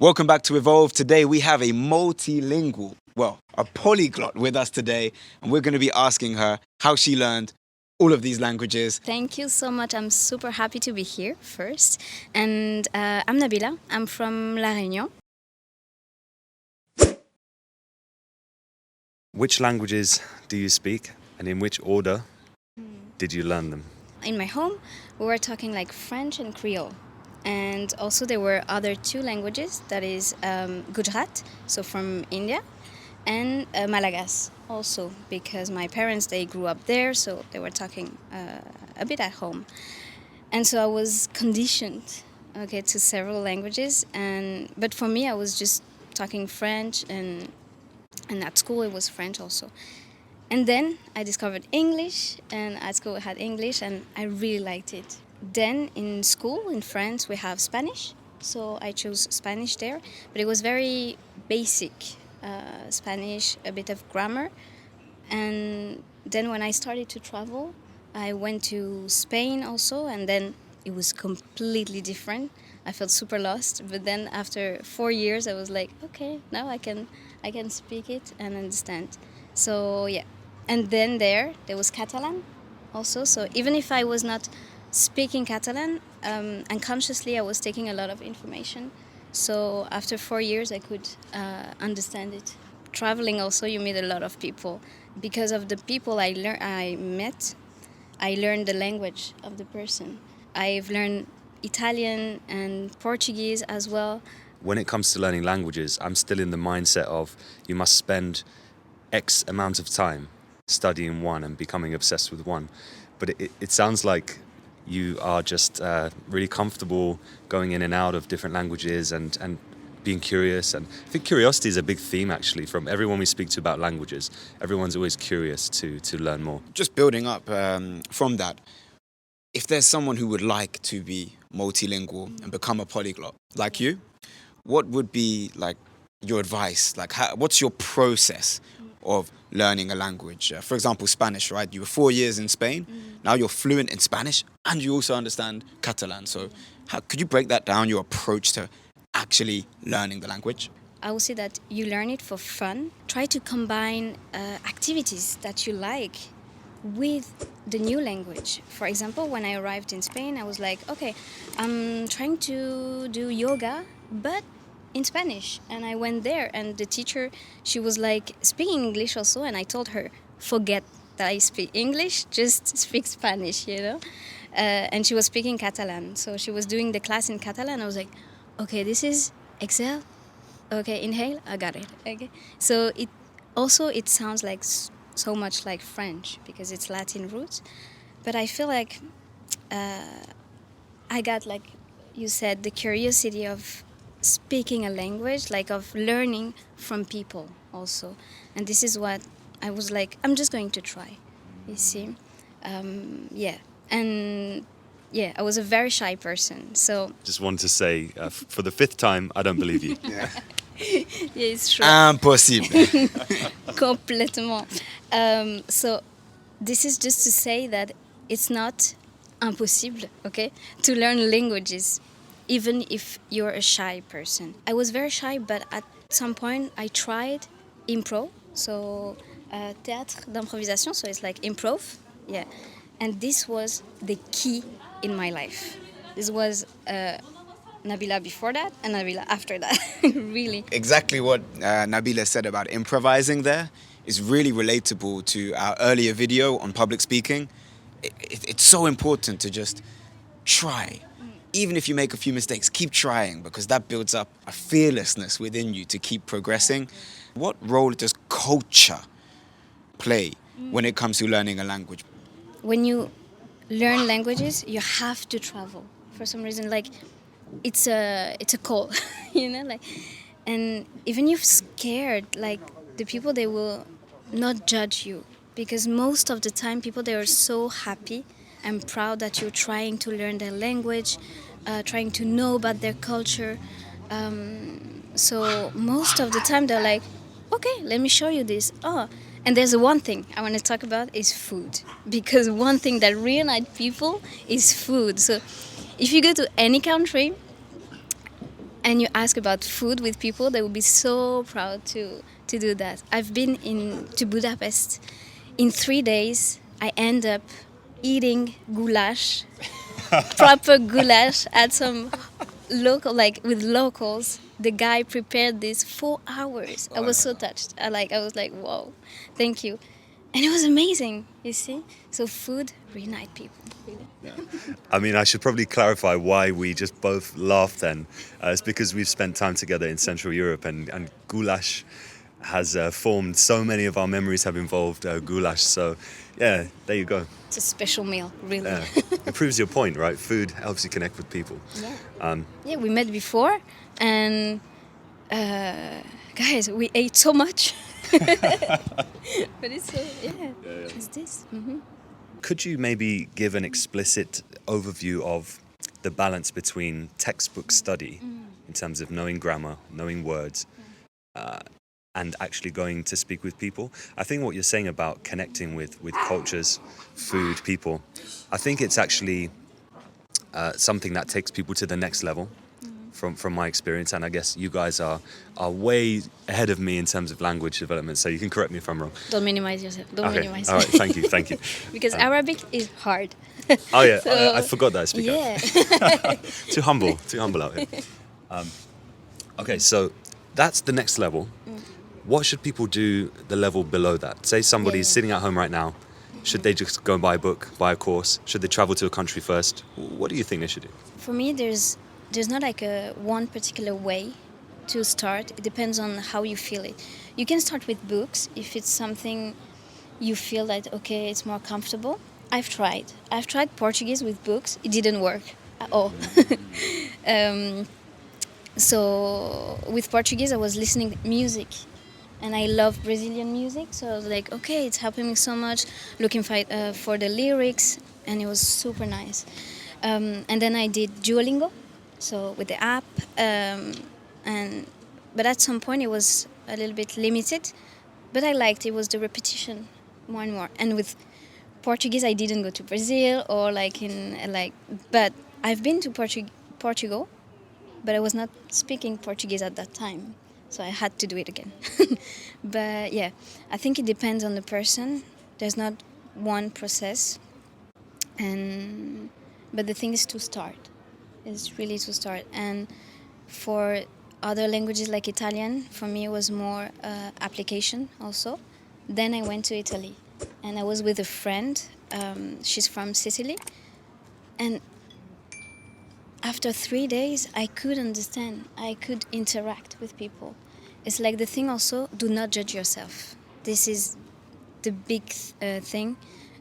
Welcome back to Evolve. Today we have a multilingual, a polyglot with us today, and we're going to be asking her how she learned all of these languages. Thank you so much. I'm super happy to be here first. And I'm Nabila. I'm from La Réunion. Which languages do you speak, and in which order did you learn them? In my home, we were talking like French and Creole. And also there were other two languages, that is Gujarati, so from India, and Malagas also, because my parents, they grew up there, so they were talking a bit at home. And so I was conditioned, to several languages, but for me I was just talking French, and at school it was French also. And then I discovered English, and at school I had English, and I really liked it. Then in school in France we have Spanish, so I chose Spanish there, but it was very basic Spanish, a bit of grammar. And then when I started to travel, I went to Spain also, and then it was completely different. I felt super lost, but then after 4 years I was like, okay, now I can speak it and understand. So yeah, and then there was Catalan also. So even if I was not speaking Catalan, unconsciously I was taking a lot of information. So after 4 years I could understand it. Traveling also, you meet a lot of people. Because of the people I met, I learned the language of the person. I've learned Italian and Portuguese as well. When it comes to learning languages, I'm still in the mindset of you must spend X amount of time studying one and becoming obsessed with one. But it sounds like you are just really comfortable going in and out of different languages and being curious. And I think curiosity is a big theme, actually, from everyone we speak to about languages. Everyone's always curious to learn more. Just building up from that, if there's someone who would like to be multilingual and become a polyglot like you, what would be like your advice? Like, what's your process of learning a language? For example, Spanish, right? You were 4 years in Spain. Now you're fluent in Spanish and you also understand Catalan. So how could you break that down, your approach to actually learning the language? I would say that you learn it for fun. Try to combine activities that you like with the new language. For example, when I arrived in Spain, I was like, okay, I'm trying to do yoga, but in Spanish. And I went there, and the teacher, she was like speaking English also, and I told her, forget that I speak English, just speak Spanish, and she was speaking Catalan, so she was doing the class in Catalan. I was like, okay, this is exhale, okay, inhale, I got it. Okay, so it sounds like so much like French because it's Latin roots, but I feel like I got, like you said, the curiosity of speaking a language, like of learning from people also. And this is what I was like, I'm just going to try, you see. I was a very shy person, so... Just want to say, for the 5th time, I don't believe you. Yeah. Yeah, it's true. Impossible. Complètement. So this is just to say that it's not impossible, okay, to learn languages, even if you're a shy person. I was very shy, but at some point I tried improv, so théâtre d'improvisation, so it's like improv, yeah. And this was the key in my life. This was Nabila before that and Nabila after that, really. Exactly what Nabila said about improvising there is really relatable to our earlier video on public speaking. It's so important to just try. Even if you make a few mistakes, keep trying, because that builds up a fearlessness within you to keep progressing. What role does culture play when it comes to learning a language? When you learn languages, you have to travel. For some reason, like, it's a call, and even if you're scared, like, the people, they will not judge you, because most of the time people, they are so happy and proud that you're trying to learn their language, trying to know about their culture. So most of the time they're like, okay, let me show you this. And there's one thing I want to talk about is food, because one thing that reunites people is food. So if you go to any country, and you ask about food with people, they will be so proud to do that. I've been to Budapest. In 3 days, I end up eating goulash, proper goulash at some local, like with locals. The guy prepared this 4 hours. I was so touched. I was like, wow, thank you. And it was amazing, you see? So food reunite people. I mean, I should probably clarify why we just both laughed then. It's because we've spent time together in Central Europe, and goulash has formed so many of our memories have involved goulash. So, yeah, there you go. It's a special meal, really. It proves your point, right? Food helps you connect with people. Yeah. Yeah, we met before, and guys, we ate so much. But it's so, it's this. Mm-hmm. Could you maybe give an explicit overview of the balance between textbook study in terms of knowing grammar, knowing words, and actually going to speak with people? I think what you're saying about connecting with cultures, food, people, I think it's actually something that takes people to the next level from my experience. And I guess you guys are way ahead of me in terms of language development, so you can correct me if I'm wrong. Don't minimize yourself. Don't minimize. All right, thank you. Because Arabic is hard. Oh yeah, So, I forgot that I speak Arabic. Too humble out here. Okay, so that's the next level. What should people do the level below that? Say somebody's sitting at home right now. Should they just go and buy a book, buy a course? Should they travel to a country first? What do you think they should do? For me, there's not like a one particular way to start. It depends on how you feel it. You can start with books if it's something you feel that, okay, it's more comfortable. I've tried Portuguese with books. It didn't work at all. So with Portuguese, I was listening music, and I love Brazilian music. So I was like, okay, it's helping me so much. Looking for the lyrics, and it was super nice. And then I did Duolingo, so with the app, but at some point it was a little bit limited. But I liked it was the repetition more and more. And with Portuguese, I didn't go to Brazil or but I've been to Portugal, but I was not speaking Portuguese at that time, so I had to do it again. But yeah, I think it depends on the person. There's not one process, but the thing is to start. It's really to start. And for other languages like Italian, for me it was more application also. Then I went to Italy, and I was with a friend. She's from Sicily, and after 3 days, I could understand. I could interact with people. It's like the thing also, do not judge yourself. This is the big thing.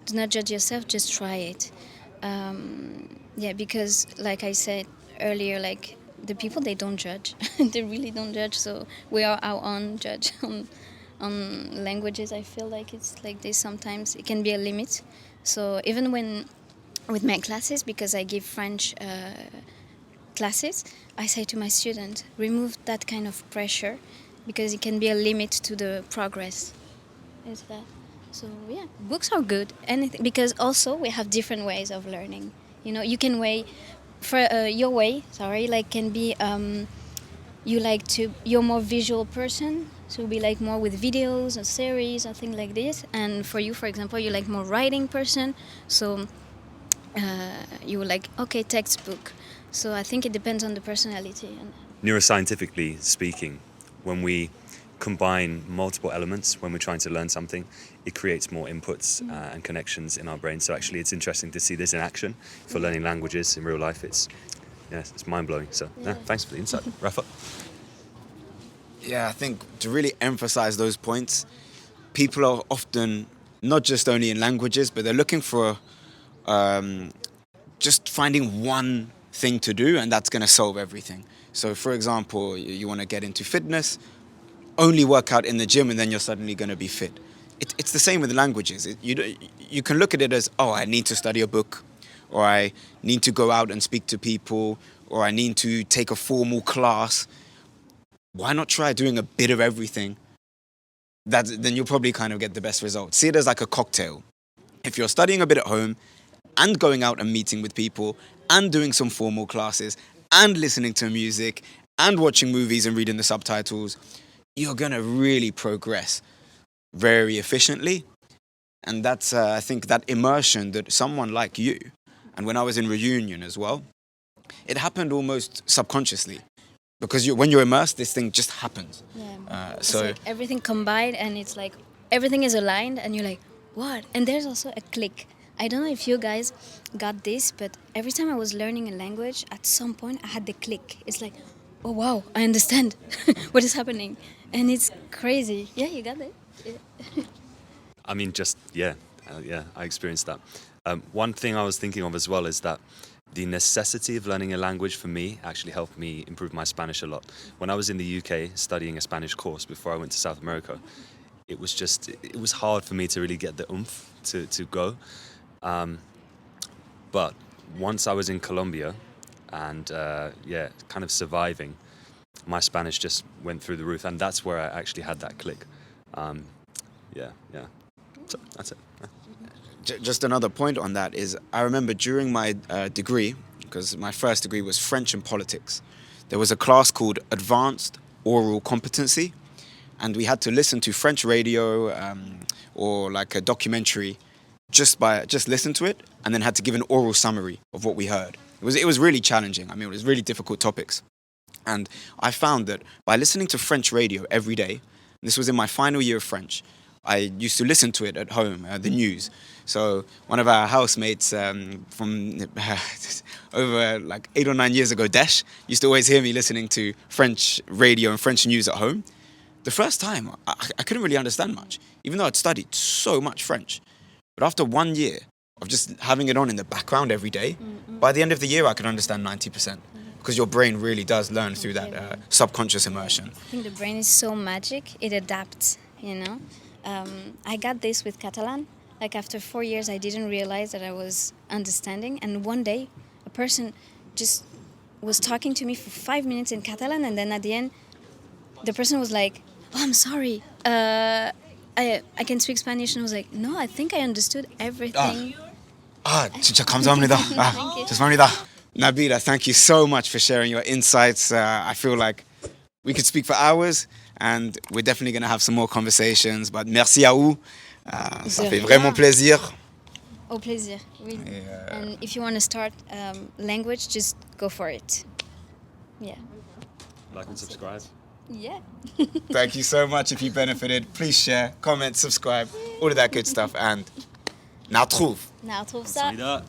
Do not judge yourself, just try it. Because like I said earlier, like the people, they don't judge. They really don't judge. So we are our own judge on languages. I feel like it's like this sometimes. It can be a limit. So even with my classes, because I give French classes, I say to my students, remove that kind of pressure, because it can be a limit to the progress. Is that? So yeah, books are good. Anything, because also we have different ways of learning. You know, you can your way. Like can be you're more visual person, so be like more with videos or series or things like this. And for you, for example, you like more writing person, so you like textbook. So I think it depends on the personality. Neuroscientifically speaking, when we combine multiple elements when we're trying to learn something, it creates more inputs and connections in our brain. So actually it's interesting to see this in action for learning languages in real life. It's mind-blowing. So thanks for the insight. Rafa? Yeah, I think to really emphasize those points, people are often not just only in languages, but they're looking for just finding one thing to do, and that's going to solve everything. So for example, you want to get into fitness, only work out in the gym and then you're suddenly going to be fit. It's the same with languages. You can look at it as, I need to study a book, or I need to go out and speak to people, or I need to take a formal class. Why not try doing a bit of everything? Then you'll probably kind of get the best results. See it as like a cocktail. If you're studying a bit at home and going out and meeting with people and doing some formal classes and listening to music and watching movies and reading the subtitles, you're going to really progress very efficiently. And that's, I think, that immersion that someone like you, and when I was in reunion as well, it happened almost subconsciously. Because when you're immersed, this thing just happens. Yeah. It's So like everything combined, and it's like everything is aligned, and you're like, what? And there's also a click. I don't know if you guys got this, but every time I was learning a language, at some point I had the click. It's like, oh wow, I understand what is happening. And it's crazy. Yeah, you got it. Yeah. I mean, just, yeah, I experienced that. One thing I was thinking of as well is that the necessity of learning a language for me actually helped me improve my Spanish a lot. When I was in the UK studying a Spanish course before I went to South America, it was hard for me to really get the oomph to go. But once I was in Colombia and, kind of surviving, my Spanish just went through the roof. And that's where I actually had that click. So that's it. just another point on that is I remember during my degree, because my first degree was French and politics, there was a class called Advanced Oral Competency, and we had to listen to French radio or like a documentary, just listen to it, and then had to give an oral summary of what we heard. It was really challenging. I mean, it was really difficult topics. And I found that by listening to French radio every day, this was in my final year of French, I used to listen to it at home, the news. So one of our housemates from over like 8 or 9 years ago, Desh, used to always hear me listening to French radio and French news at home. The first time, I couldn't really understand much, even though I'd studied so much French. But after 1 year of just having it on in the background every day, by the end of the year, I could understand 90%. Because your brain really does learn through that subconscious immersion. I think the brain is so magic, it adapts, you know. I got this with Catalan. Like after 4 years, I didn't realize that I was understanding. And one day, a person just was talking to me for 5 minutes in Catalan. And then at the end, the person was like, oh, I'm sorry. I can speak Spanish. And I was like, no, I think I understood everything. 진짜 감사합니다. 죄송합니다. Nabila, thank you so much for sharing your insights. I feel like we could speak for hours, and we're definitely going to have some more conversations. But merci à vous. Ça fait vraiment plaisir. Au plaisir, oui. And if you want to start language, just go for it. Yeah. Like and subscribe. Yeah. Thank you so much. If you benefited, please share, comment, subscribe, all of that good stuff. And now trouve. Now trouve ça. Salut.